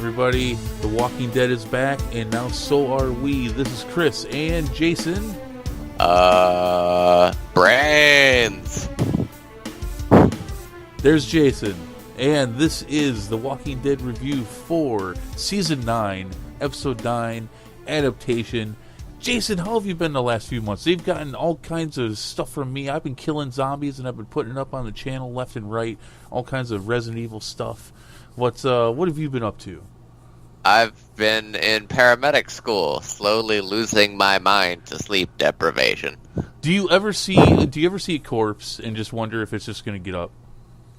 everybody. The Walking Dead is back, and now so are we. This is Chris and Jason. Brains. There's Jason. And this is the Walking Dead review for Season 9, Episode 9, Adaptation. Jason, how have you been the last few months? They've gotten all kinds of stuff from me. I've been killing zombies, and I've been putting it up on the channel left and right. All kinds of Resident Evil stuff. What have you been up to? I've been in paramedic school, slowly losing my mind to sleep deprivation. Do you ever see a corpse and just wonder if it's just going to get up?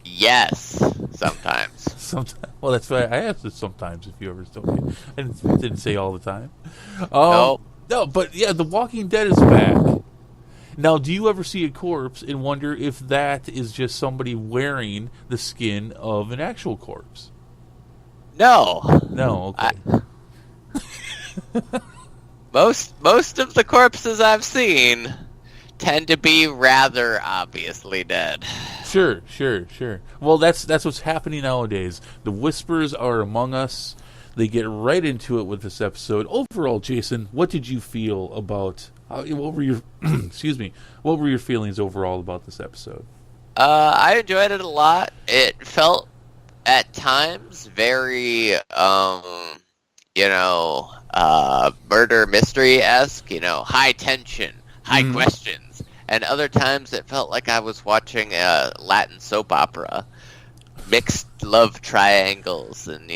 Yes, sometimes. Sometimes. Well, that's why I asked it sometimes. If you ever told I didn't say all the time. No. No, but yeah, The Walking Dead is back. Now, do you ever see a corpse and wonder if that is just somebody wearing the skin of an actual corpse? No. No, okay. Most of the corpses I've seen tend to be rather obviously dead. Sure. Well, that's what's happening nowadays. The whispers are among us. They get right into it with this episode. Overall, Jason, what did you feel about? What were your What were your feelings overall about this episode? I enjoyed it a lot. It felt at times very, murder mystery-esque. High tension, high questions, and other times it felt like I was watching a Latin soap opera, mixed love triangles, and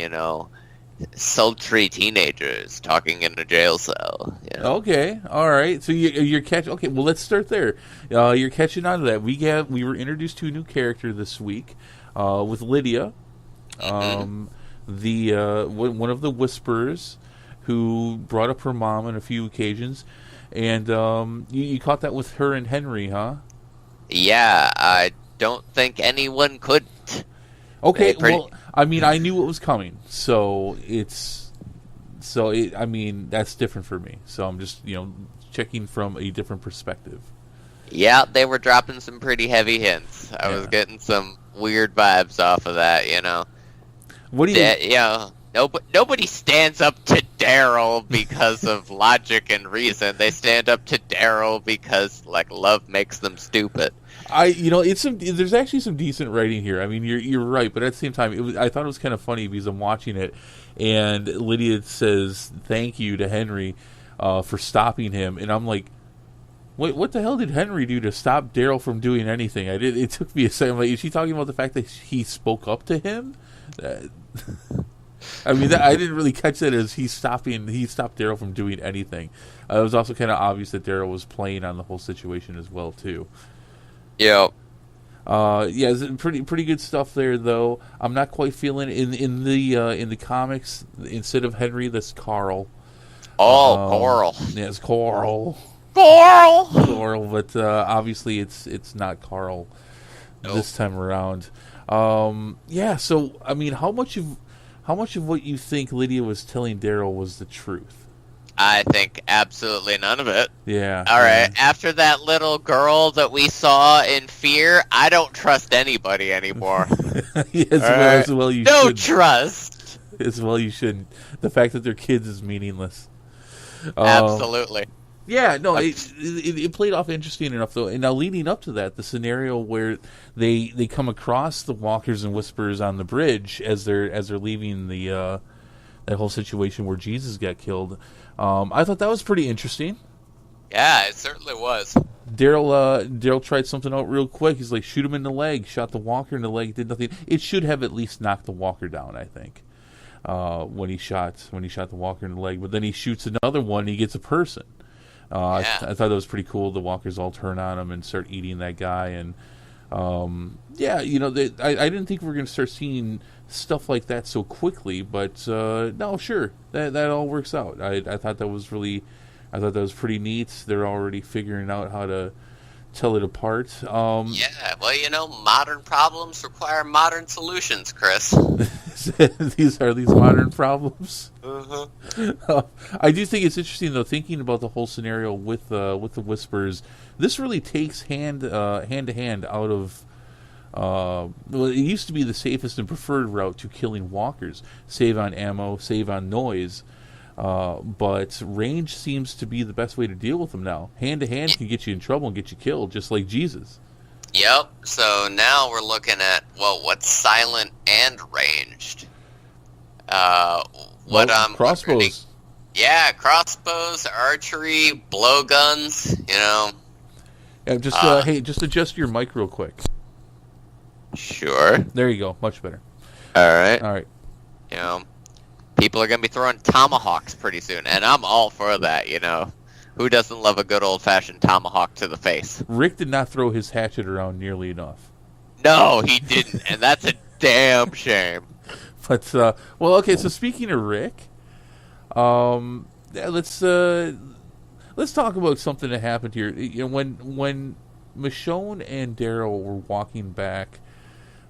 sultry teenagers talking in a jail cell. Okay, all right. So you're catching. Okay, well, let's start there. You're catching on to that. We were introduced to a new character this week with Lydia, one of the Whisperers, who brought up her mom on a few occasions, and you caught that with her and Henry, huh? Yeah, I don't think anyone could. Okay, well, I mean, I knew it was coming, so that's different for me. So I'm just, checking from a different perspective. Yeah, they were dropping some pretty heavy hints. I was getting some weird vibes off of that, What do you... Nobody stands up to Daryl because of logic and reason. They stand up to Daryl because, love makes them stupid. There's actually some decent writing here. I mean, you're right, but at the same time, I thought it was kind of funny because I'm watching it, and Lydia says thank you to Henry for stopping him, and I'm like, wait, what the hell did Henry do to stop Daryl from doing anything? It took me a second. Like, is she talking about the fact that he spoke up to him? I mean, I didn't really catch that as he stopped Daryl from doing anything. It was also kind of obvious that Daryl was playing on the whole situation as well too. Yep. It's pretty good stuff there, though. I'm not quite feeling in the comics. Instead of Henry, that's Carl. Coral. Yeah, it's Coral. Coral. But obviously it's not Carl this time around. So I mean, how much of what you think Lydia was telling Daryl was the truth? I think absolutely none of it. Yeah. All right. After that little girl that we saw in Fear, I don't trust anybody anymore. As well you no shouldn't. Trust. As well you shouldn't. The fact that they're kids is meaningless. Absolutely. Yeah, no, it played off interesting enough, though. And now leading up to that, the scenario where they come across the walkers and whisperers on the bridge as they're leaving the that whole situation where Jesus got killed, I thought that was pretty interesting. Yeah, it certainly was. Daryl tried something out real quick. He's like, shoot him in the leg. Shot the walker in the leg. Did nothing. It should have at least knocked the walker down, I think. When he shot the walker in the leg, but then he shoots another one. And he gets a person. I thought that was pretty cool. The walkers all turn on him and start eating that guy, and I didn't think we were going to start seeing stuff like that so quickly, but no, sure, that all works out. I thought that was pretty neat. They're already figuring out how to tell it apart. Modern problems require modern solutions, Chris. These modern problems. Mm-hmm. I do think it's interesting, though, thinking about the whole scenario with the Whispers. This really takes hand to hand out of Well, it used to be the safest and preferred route to killing walkers. Save on ammo, save on noise. But range seems to be the best way to deal with them now. Hand to hand can get you in trouble and get you killed, just like Jesus. Yep. So now we're looking at, well, what's silent and ranged? Crossbows. Yeah, crossbows, archery, blowguns, Yeah, hey, just adjust your mic real quick. Sure. There you go. Much better. All right. All right. People are going to be throwing tomahawks pretty soon, and I'm all for that, Who doesn't love a good old-fashioned tomahawk to the face? Rick did not throw his hatchet around nearly enough. No, he didn't, and that's a damn shame. But, well, okay, so speaking of Rick, let's talk about something that happened here. When Michonne and Daryl were walking back,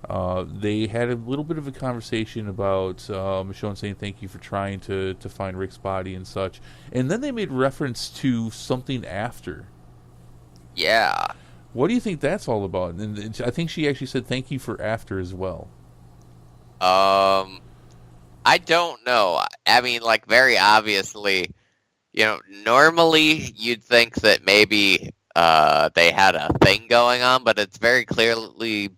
they had a little bit of a conversation about Michonne saying thank you for trying to find Rick's body and such. And then they made reference to something after. Yeah. What do you think that's all about? And I think she actually said thank you for after as well. I don't know. I mean, very obviously, normally you'd think that maybe they had a thing going on, but it's very clearly,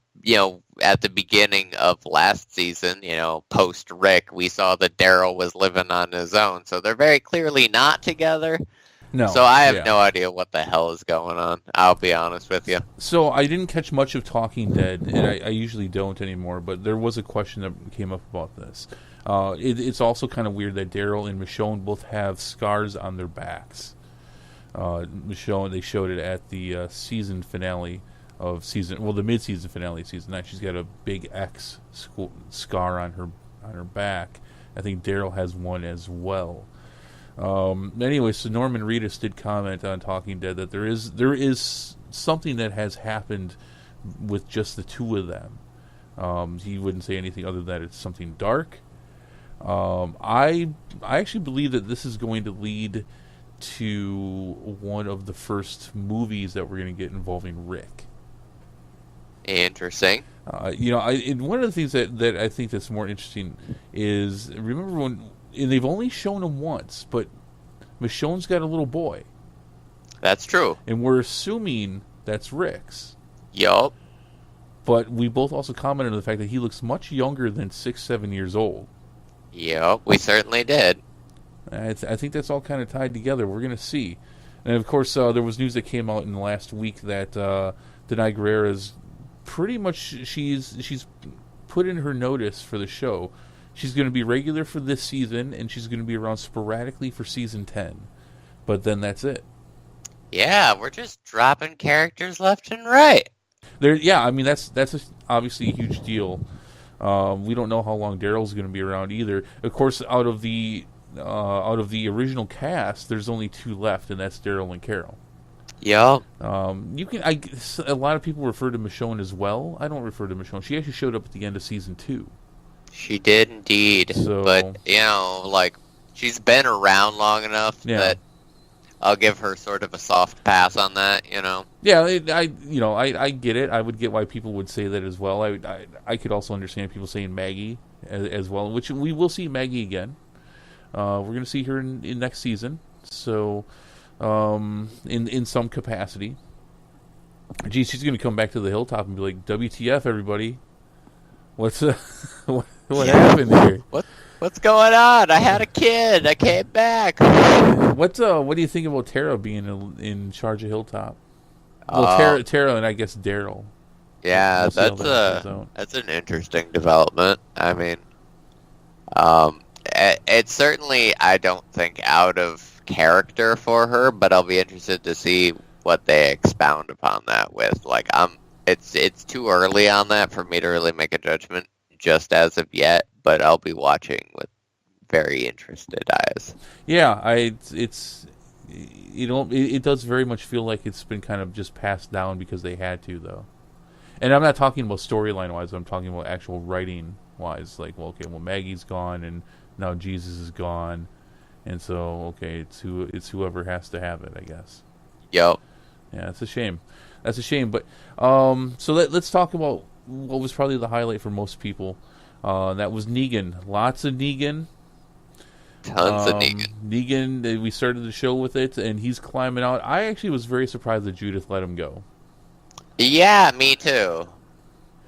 at the beginning of last season, post Rick, we saw that Daryl was living on his own. So they're very clearly not together. No. So I have no idea what the hell is going on. I'll be honest with you. So I didn't catch much of Talking Dead, and I usually don't anymore, but there was a question that came up about this. It's also kind of weird that Daryl and Michonne both have scars on their backs. Michonne, they showed it at the season finale of the mid-season finale of season 9. She's got a big X scar on her back. I think Daryl has one as well. Anyway, so Norman Reedus did comment on Talking Dead that there is something that has happened with just the two of them. He wouldn't say anything other than that it's something dark. I actually believe that this is going to lead to one of the first movies that we're going to get involving Rick. Interesting. And one of the things that I think that's more interesting is, remember when, and they've only shown him once, but Michonne's got a little boy. That's true. And we're assuming that's Rick's. Yup. But we both also commented on the fact that he looks much younger than 6-7 years old. Yep, we certainly did. I think that's all kind of tied together. We're going to see. And, of course, there was news that came out in the last week that Denai Guerrera's pretty much, she's put in her notice for the show. She's going to be regular for this season, and she's going to be around sporadically for season 10. But then that's it. Yeah, we're just dropping characters left and right. That's obviously a huge deal. We don't know how long Daryl's going to be around either. Of course, out of the original cast, there's only two left, and that's Daryl and Carol. Yeah. A lot of people refer to Michonne as well. I don't refer to Michonne. She actually showed up at the end of season 2. She did indeed. So, but she's been around long enough that I'll give her sort of a soft pass on that. Yeah, I get it. I would get why people would say that as well. I could also understand people saying Maggie as well, which we will see Maggie again. We're going to see her in next season. So, in some capacity. Geez, she's going to come back to the hilltop and be like, "WTF, everybody? What happened here? What's going on? I had a kid. I came back." What do you think about Tara being in charge of Hilltop? Well, Tara and I guess Daryl. Yeah, that's an interesting development. I mean, it's certainly, I don't think, out of character for her, but I'll be interested to see what they expound upon that with. It's too early on that for me to really make a judgment just as of yet, but I'll be watching with very interested eyes. Yeah, it does very much feel like it's been kind of just passed down because they had to, though. And I'm not talking about storyline wise, I'm talking about actual writing wise. Maggie's gone and now Jesus is gone, and so it's whoever has to have it, I guess. Yep. Yeah, it's a shame. That's a shame. But so let's talk about what was probably the highlight for most people. That was Negan. Lots of Negan. Tons of Negan. Negan, we started the show with it, and he's climbing out. I actually was very surprised that Judith let him go. Yeah, me too.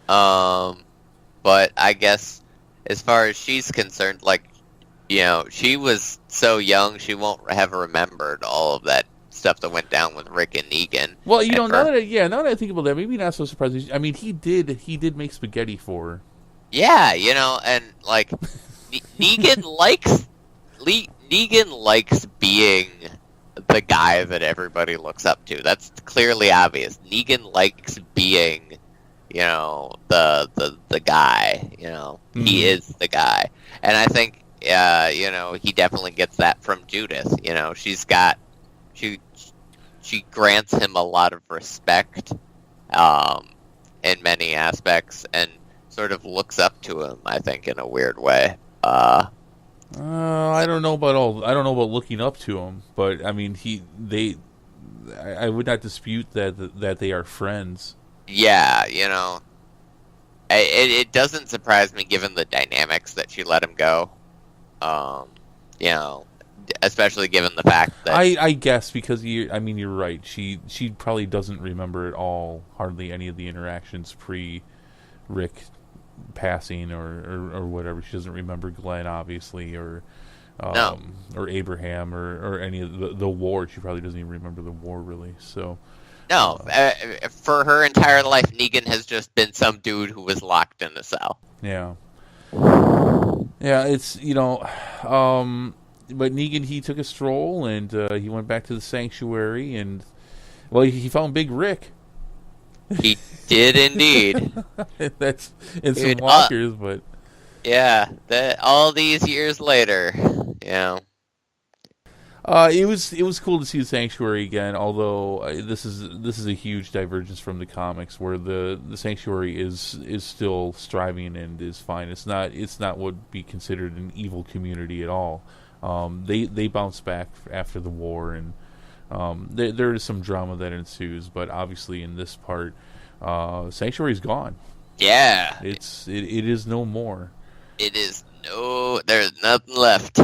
But I guess as far as she's concerned, like, she was so young, she won't have remembered all of that stuff that went down with Rick and Negan. Well, now that I think about that, maybe not so surprised. I mean, he did make spaghetti for her. Yeah, and like Negan likes being the guy that everybody looks up to. That's clearly obvious. Negan likes being, the guy. He is the guy, and I think, he definitely gets that from Judith. She grants him a lot of respect, in many aspects, and sort of looks up to him, I think, in a weird way. I don't know about looking up to him, but I mean, I would not dispute that they are friends. Yeah, it doesn't surprise me given the dynamics that she let him go. Especially given the fact that I guess because you're right. She probably doesn't remember at all, hardly any of the interactions pre Rick passing or whatever. She doesn't remember Glenn, obviously, or Abraham or any of the war. She probably doesn't even remember the war, really. So no, for her entire life, Negan has just been some dude who was locked in a cell. Yeah, it's but Negan, he took a stroll and he went back to the sanctuary and he found Big Rick. He did indeed. That's in some walkers, but yeah, all these years later, it was cool to see the sanctuary again. Although this is a huge divergence from the comics, where the sanctuary is still striving and is fine. It's not what would be considered an evil community at all. They bounce back after the war, and there is some drama that ensues. But obviously, in this part, Sanctuary's gone. Yeah, it is no more. There's nothing left.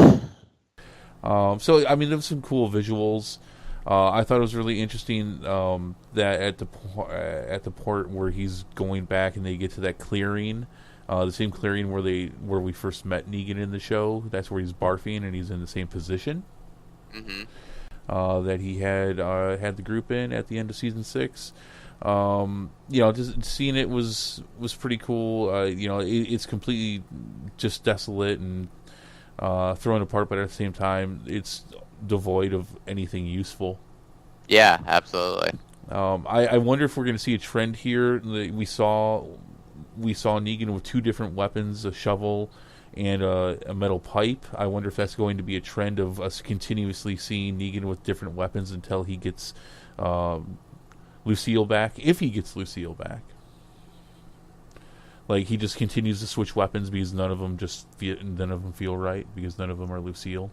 So I mean, there was some cool visuals. I thought it was really interesting that at the port where he's going back and they get to that clearing. The same clearing where we first met Negan in the show. That's where he's barfing and he's in the same position that he had the group in at the end of season 6. Just seeing it was pretty cool. It's completely just desolate and thrown apart, but at the same time, it's devoid of anything useful. Yeah, absolutely. I wonder if we're going to see a trend here. We saw Negan with 2 different weapons, a shovel and a metal pipe. I wonder if that's going to be a trend of us continuously seeing Negan with different weapons until he gets Lucille back. If he gets Lucille back. Like, he just continues to switch weapons because none of them feel right, because none of them are Lucille.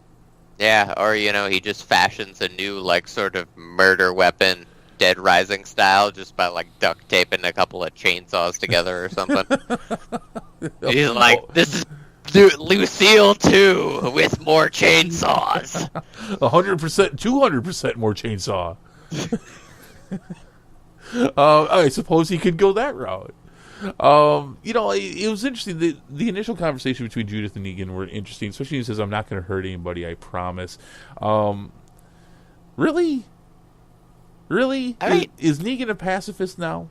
Yeah, or, he just fashions a new, sort of murder weapon, Dead Rising style, just by, duct taping a couple of chainsaws together or something. He's like, this is Lucille 2 with more chainsaws. 100%, 200% more chainsaw. I suppose he could go that route. It was interesting. The initial conversation between Judith and Negan were interesting, especially when he says, "I'm not going to hurt anybody, I promise." Really? I mean, is Negan a pacifist now?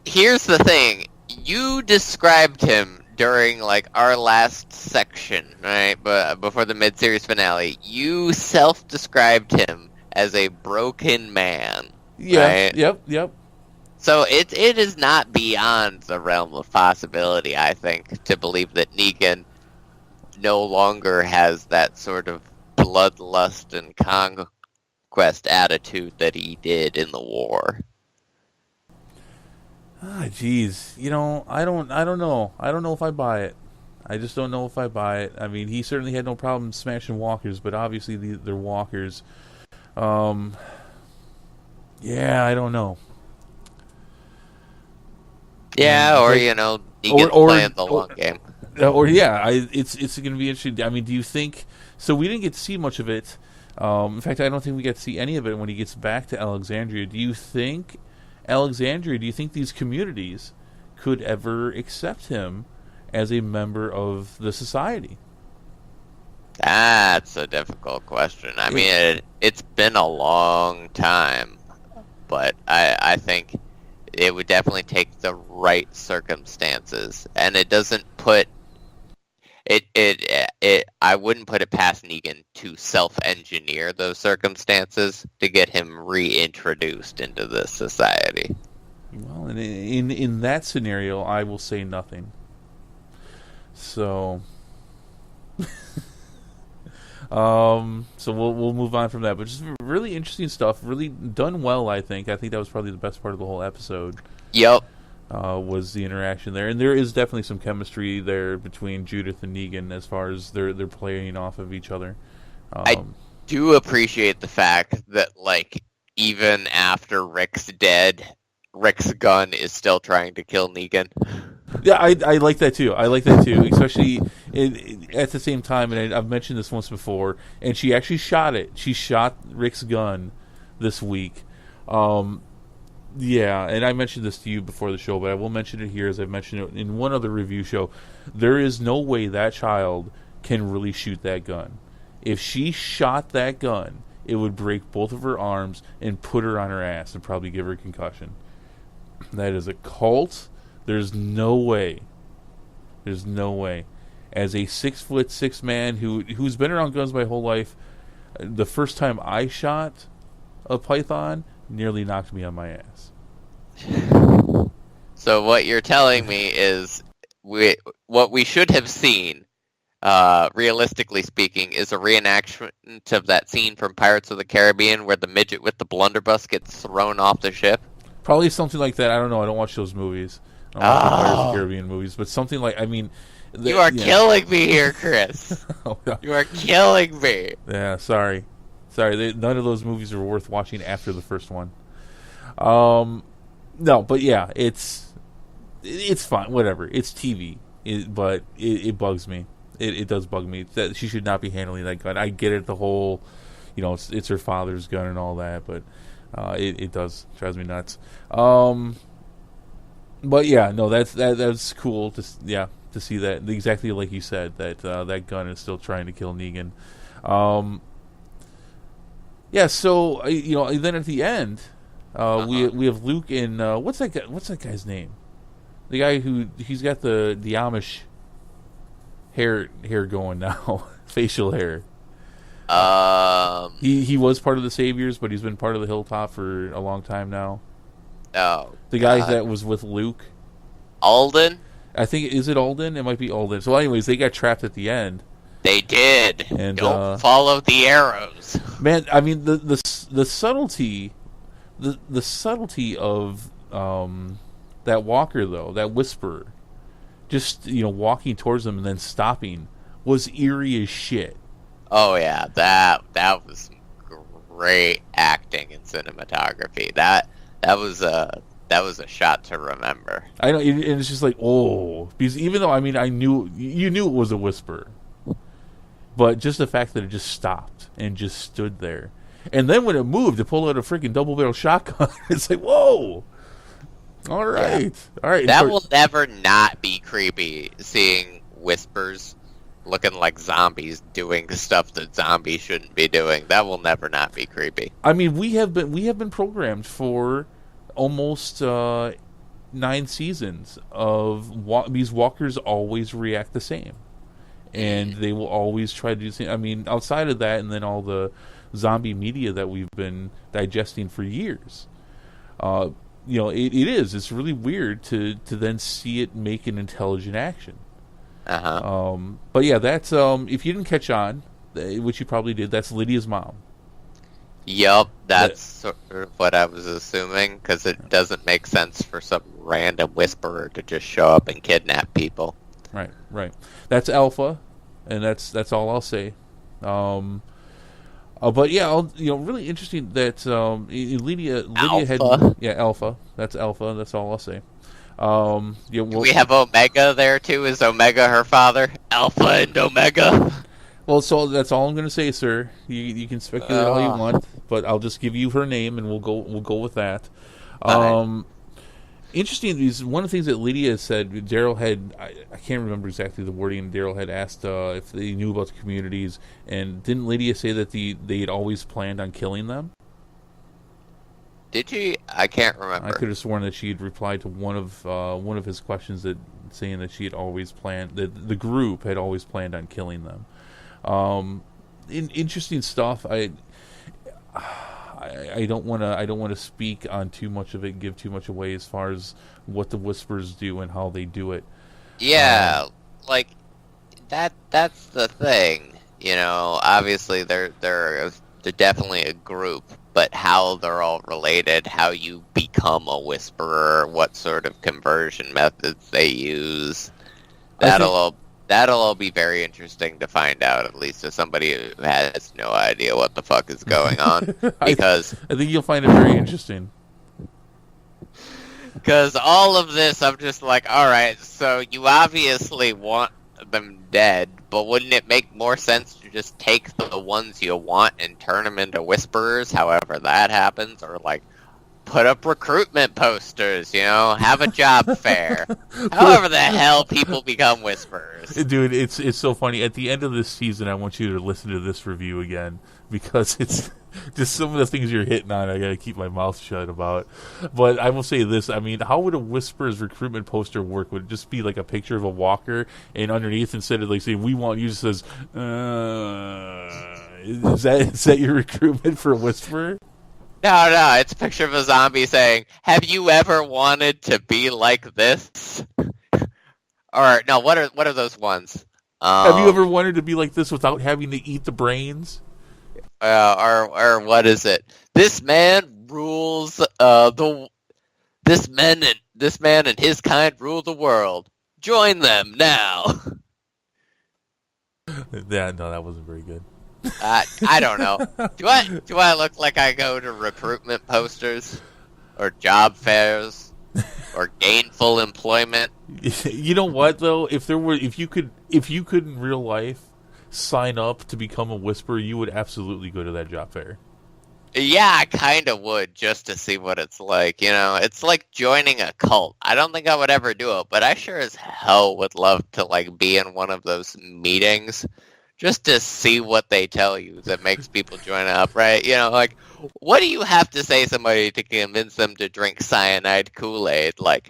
Here's the thing. You described him during, our last section, right? But before the mid-series finale, you self-described him as a broken man. Yeah. Right? Yep. So it is not beyond the realm of possibility, I think, to believe that Negan no longer has that sort of bloodlust and conquest attitude that he did in the war. Jeez. I don't know. I don't know if I buy it. I just don't know if I buy it. I mean, he certainly had no problem smashing walkers, but obviously they're walkers. Yeah, I don't know. Yeah, or Negan playing the long game. It's going to be interesting. I mean, do you think? So we didn't get to see much of it. In fact, I don't think we get to see any of it when he gets back to Alexandria. Do you think these communities could ever accept him as a member of the society? That's a difficult question. I mean, it's been a long time, but I think it would definitely take the right circumstances, and it doesn't put it. I wouldn't put it past Negan to self-engineer those circumstances to get him reintroduced into this society. Well, in that scenario, I will say nothing. So, so we'll move on from that. But just really interesting stuff. Really done well, I think. I think that was probably the best part of the whole episode. Yep. Was the interaction there, and there is definitely some chemistry there between Judith and Negan as far as they're playing off of each other. I do appreciate the fact that, like, even after Rick's dead, Rick's gun is still trying to kill Negan. Yeah, I like that too. Especially at the same time, and I've mentioned this once before, and she actually shot it. She shot Rick's gun this week. Yeah, and I mentioned this to you before the show, but I will mention it here as I've mentioned it in one other review show. There is no way that child can really shoot that gun. If she shot that gun, it would break both of her arms and put her on her ass and probably give her a concussion. That is a cult. There's no way. There's no way. As a 6'6" man who's been around guns my whole life, the first time I shot a python nearly knocked me on my ass. So what you're telling me is what we should have seen, realistically speaking, is a reenactment of that scene from Pirates of the Caribbean where the midget with the blunderbuss gets thrown off the ship. Probably something like that. I don't know. I don't watch those movies. I don't watch the Pirates of the Caribbean movies, but something like, I mean... You are killing me here, Chris. Oh, yeah. You are killing me. Yeah, sorry. None of those movies are worth watching after the first one. No, but yeah, it's fine. Whatever. It's TV. But it bugs me. It does bug me that she should not be handling that gun. I get it. The whole, it's her father's gun and all that, but it does drives me nuts. But yeah, no, that's cool to see that exactly like you said that that gun is still trying to kill Negan. Yeah, so then at the end, we have Luke and what's that guy's name? The guy he's got the Amish hair going now, facial hair. He was part of the Saviors, but he's been part of the Hilltop for a long time now. Oh, the guy that was with Luke, Alden. I think is it Alden? It might be Alden. So, anyways, they got trapped at the end. They did. And don't follow the arrows. Man, I mean the subtlety, the subtlety of that walker though, that whisperer, just walking towards them and then stopping was eerie as shit. Oh yeah, that was great acting and cinematography. That was a shot to remember. I know, and it's just like, because even though I knew you knew it was a whisper, but just the fact that it just stopped and just stood there, and then when it moved, it pulled out a freaking double barrel shotgun. It's like, whoa! All right. That will never not be creepy. Seeing whispers looking like zombies doing stuff that zombies shouldn't be doing. That will never not be creepy. I mean, we have been programmed for almost 9 seasons of these walkers always react the same, and they will always try to do the same. I mean, outside of that, and then all the zombie media that we've been digesting for years, it's really weird to then see it make an intelligent action. But yeah, that's if you didn't catch on, which you probably did, that's Lydia's mom. Yup, that's sort of what I was assuming, because it doesn't make sense for some random whisperer to just show up and kidnap people. Right. That's Alpha, and that's all I'll say. But yeah, really interesting that Lydia Alpha. had Alpha. That's Alpha. That's all I'll say. Do we have Omega there too? Is Omega her father? Alpha and Omega. Well, so that's all I'm going to say, sir. You can speculate all you want, but I'll just give you her name, and we'll go with that. Interesting. One of the things that Lydia said, Daryl had, I can't remember exactly the wording. Daryl had asked if they knew about the communities, and didn't Lydia say that they had always planned on killing them? Did she? I can't remember. I could have sworn that she had replied to one of his questions, that saying that she had always planned, that the group had always planned on killing them. Interesting stuff. I don't want to speak on too much of it, give too much away as far as what the Whispers do and how they do it. Yeah, like that's the thing. You know, obviously they're definitely a group, but how they're all related, how you become a Whisperer, what sort of conversion methods they use, that'll all be very interesting to find out, at least to somebody who has no idea what the fuck is going on. Because I think you'll find it very interesting. Because all of this, I'm just like, alright, so you obviously want them dead, but wouldn't it make more sense to just take the ones you want and turn them into Whisperers, however that happens, or like put up recruitment posters, have a job fair. However the hell people become Whisperers. Dude, it's so funny. At the end of this season, I want you to listen to this review again, because it's just some of the things you're hitting on, I gotta keep my mouth shut about. But I will say this, I mean, how would a Whisperer's recruitment poster work? Would it just be like a picture of a walker, and underneath, instead of like saying, "We want you," just says, is that your recruitment for a Whisperer? No, it's a picture of a zombie saying, "Have you ever wanted to be like this?" Or, no, what are those ones? Have you ever wanted to be like this without having to eat the brains? Or what is it? This man rules this man and his kind rule the world. Join them now. That wasn't very good. I don't know. Do I look like I go to recruitment posters or job fairs or gainful employment? You know what though? If you could in real life sign up to become a Whisperer, you would absolutely go to that job fair. Yeah, I kind of would, just to see what it's like. It's like joining a cult. I don't think I would ever do it, but I sure as hell would love to like be in one of those meetings, just to see what they tell you that makes people join up, right? Like, what do you have to say to somebody to convince them to drink cyanide Kool-Aid? Like,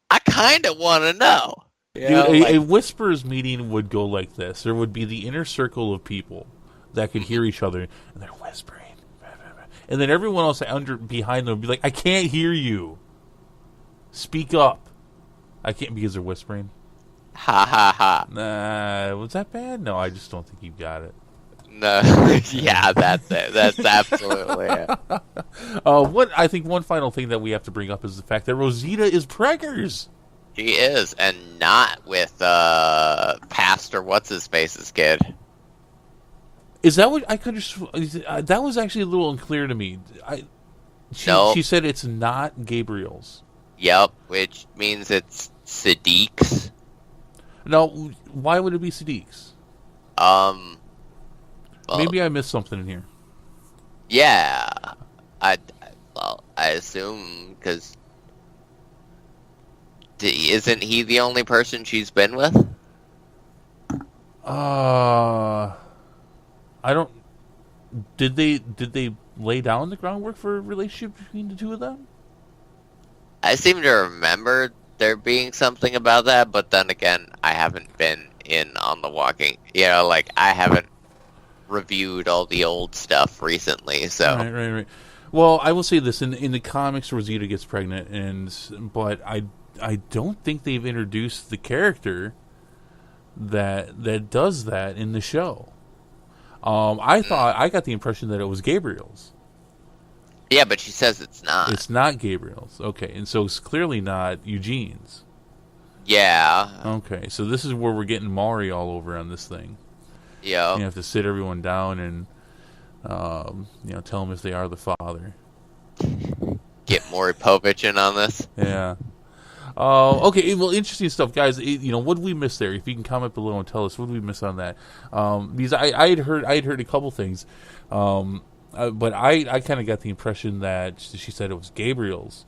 I kind of want to know. Dude, a Whisperers meeting would go like this. There would be the inner circle of people that could hear each other, and they're whispering. And then everyone else behind them would be like, "I can't hear you. Speak up." I can't, because they're whispering. Ha ha ha. Nah, was that bad? No, I just don't think you got it. No, yeah, that's it. That's absolutely it. I think one final thing that we have to bring up is the fact that Rosita is preggers. She is, and not with Pastor What's-His-Face's kid. Is that what I could? That was actually a little unclear to me. She said it's not Gabriel's. Yep, which means it's Sadiq's. Now, why would it be Sadiq's? Well, maybe I missed something in here. Yeah, I assume, because isn't he the only person she's been with? I don't. Did they lay down the groundwork for a relationship between the two of them? I seem to remember there being something about that, but then again, I haven't been in on The Walking. I haven't reviewed all the old stuff recently, so. Right. Well, I will say this: in the comics, Rosita gets pregnant, but I don't think they've introduced the character that does that in the show. I got the impression that it was Gabriel's. Yeah, but she says it's not. It's not Gabriel's. Okay, and so it's clearly not Eugene's. Yeah. Okay, so this is where we're getting Maury all over on this thing. Yeah. You have to sit everyone down and tell them if they are the father. Get Maury Povich in on this. Yeah. Okay, well, interesting stuff, guys. What did we miss there? If you can comment below and tell us what did we miss on that, because I had heard a couple things, but I kind of got the impression that she said it was Gabriel's.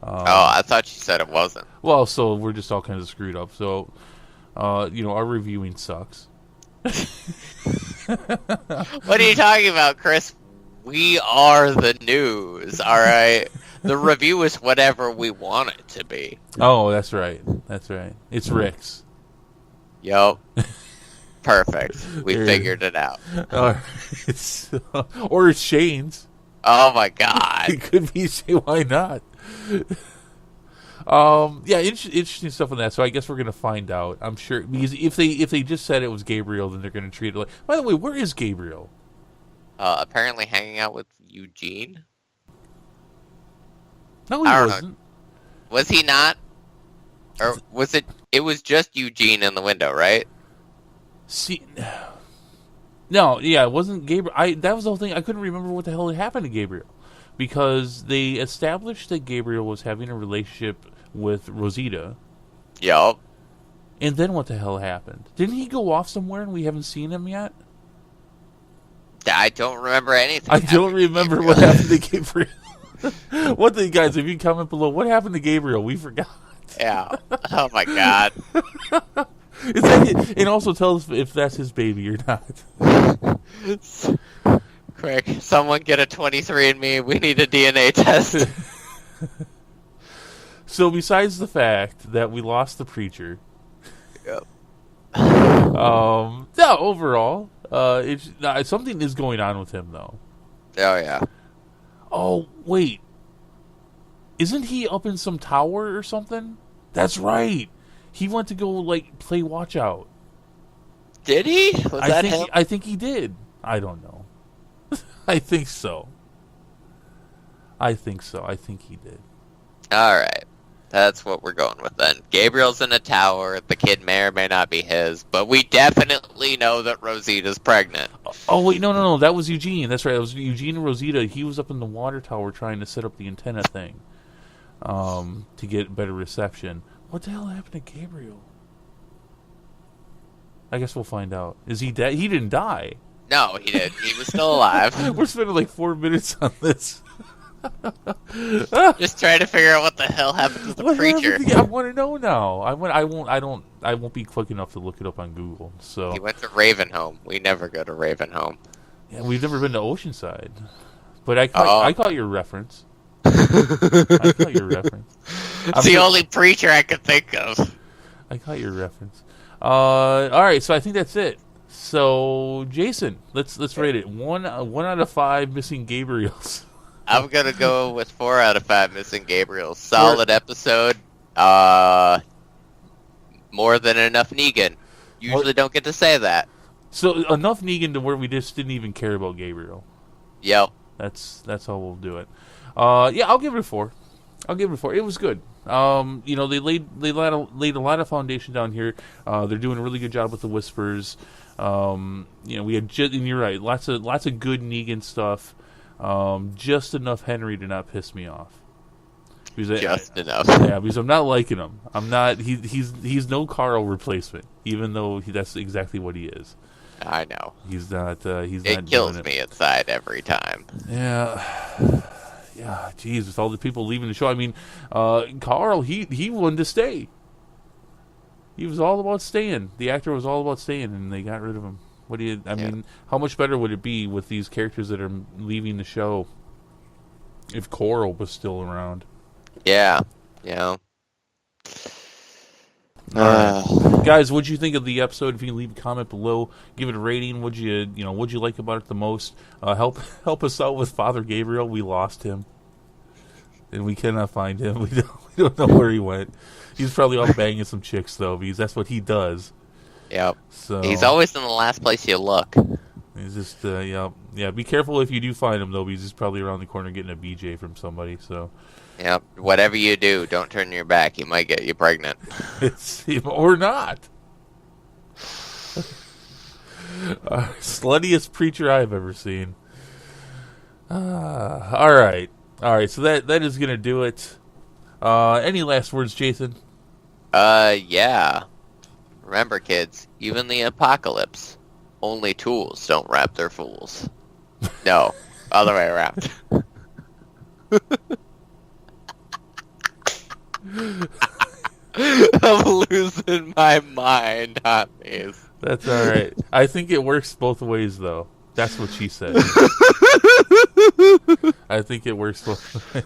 I thought she said it wasn't. Well, so we're just all kind of screwed up. So, our reviewing sucks. What are you talking about, Chris? We are the news, all right? The review is whatever we want it to be. Oh, that's right. That's right. It's Rick's. Yup. Perfect. We figured it out. Or it's Shane's. Oh my god. It could be Shane. Why not? Interesting stuff on that. So I guess we're gonna find out. I'm sure, because if they just said it was Gabriel, then they're gonna treat it like. By the way, where is Gabriel? Apparently hanging out with Eugene. No, he wasn't. Know. Was he not? Or was it? It was just Eugene in the window, right? See, no, yeah, it wasn't Gabriel. That was the whole thing. I couldn't remember what the hell had happened to Gabriel, because they established that Gabriel was having a relationship with Rosita. Yup. And then what the hell happened? Didn't he go off somewhere and we haven't seen him yet? I don't remember anything. I don't remember what happened to Gabriel. What the guys? If you comment below, what happened to Gabriel? We forgot. Yeah. Oh my god. And also tell us if that's his baby or not. Quick, someone get a 23andMe. We need a DNA test. So besides the fact that we lost the preacher, Yep. No, overall, something is going on with him though. Oh yeah. Oh wait, isn't he up in some tower or something? That's right. He went to go play watch out. Did he? Was that him? I think he did. I don't know. I think so. I think he did. All right. That's what we're going with then. Gabriel's in a tower. The kid may or may not be his, but we definitely know that Rosita's pregnant. Oh, wait, no. That was Eugene. That's right. It was Eugene and Rosita. He was up in the water tower trying to set up the antenna thing to get better reception. What the hell happened to Gabriel? I guess we'll find out. Is he dead? He didn't die. No, he didn't. He was still alive. We're spending 4 minutes on this. Just trying to figure out what the hell happened to the preacher. I want to know now. I won't be quick enough to look it up on Google. So he went to Ravenholm. We never go to Ravenholm. Yeah, we've never been to Oceanside. But I caught your reference. I caught your reference. It's the only preacher I could think of. I caught your reference. All right, so I think that's it. So Jason, let's rate it 1 out of 5 missing Gabriels. I'm gonna go with 4 out of 5 missing Gabriels. Solid episode. More than enough Negan. Usually don't get to say that. So enough Negan to where we just didn't even care about Gabriel. Yep. That's how we'll do it. Yeah, I'll give it a 4. It was good. They laid a lot of foundation down here. They're doing a really good job with the whispers. We had and you're right, lots of good Negan stuff. Just enough Henry to not piss me off. Just enough. Yeah, because I'm not liking him. I'm not. He's no Carl replacement, even though that's exactly what he is. I know. He's not. It kills me inside every time. Yeah. Yeah. Jeez, with all the people leaving the show. I mean, Carl. He wanted to stay. He was all about staying. The actor was all about staying, and they got rid of him. I mean, how much better would it be with these characters that are leaving the show if Coral was still around? Yeah. Guys, what'd you think of the episode? If you can leave a comment below, give it a rating. What'd you like about it the most? Help us out with Father Gabriel. We lost him, and we cannot find him. We don't know where he went. He's probably all banging some chicks though, because that's what he does. Yep. So he's always in the last place you look. He's just yeah. Be careful if you do find him though, because he's probably around the corner getting a BJ from somebody. So. Yep. Whatever you do, don't turn your back. He might get you pregnant. Or not. Sluttiest preacher I've ever seen. All right. So that is gonna do it. Any last words, Jason? Yeah. Remember, kids, even the apocalypse, only tools don't wrap their fools. No, other way around. I'm losing my mind on these. That's all right. I think it works both ways, though. That's what she said. I think it works both ways.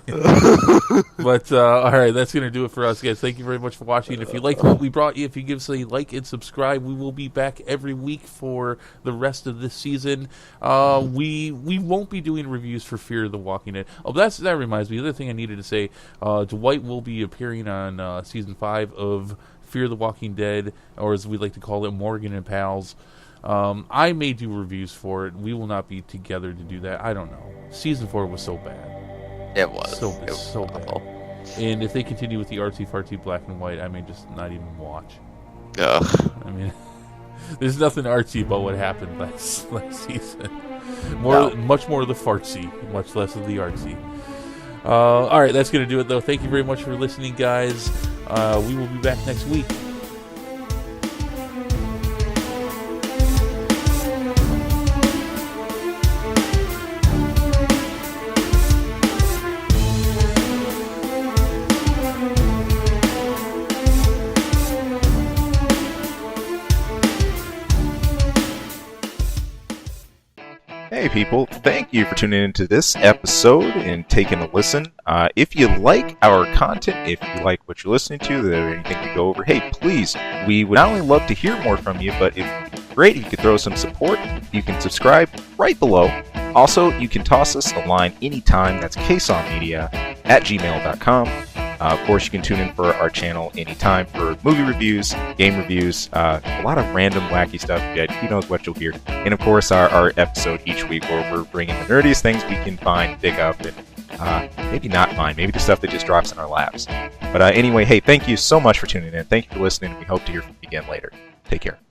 But, all right, that's going to do it for us, guys. Thank you very much for watching. If you liked what we brought you, if you give us a like and subscribe, we will be back every week for the rest of this season. We won't be doing reviews for Fear of the Walking Dead. Oh, that reminds me. The other thing I needed to say, Dwight will be appearing on Season 5 of Fear the Walking Dead, or as we like to call it, Morgan and Pals. I may do reviews for it. We will not be together to do that. I don't know. Season 4 was so bad. It was. It was so bad. And if they continue with the artsy-fartsy black and white, I may just not even watch. Ugh. I mean, there's nothing artsy about what happened last season. Much more of the fartsy, much less of the artsy. All right, that's going to do it, though. Thank you very much for listening, guys. We will be back next week. Hey people, thank you for tuning into this episode and taking a listen. If you like our content, if you like what you're listening to, is there anything we go over, hey, please, we would not only love to hear more from you, but if great, if you could throw some support, you can subscribe right below. Also, you can toss us a line anytime, that's ksongmedia@gmail.com. Of course, you can tune in for our channel anytime for movie reviews, game reviews, a lot of random wacky stuff. Yeah, who knows what you'll hear. And of course, our episode each week where we're bringing the nerdiest things we can find, dig up, and maybe not find, maybe the stuff that just drops in our laps. But anyway, hey, thank you so much for tuning in. Thank you for listening. We hope to hear from you again later. Take care.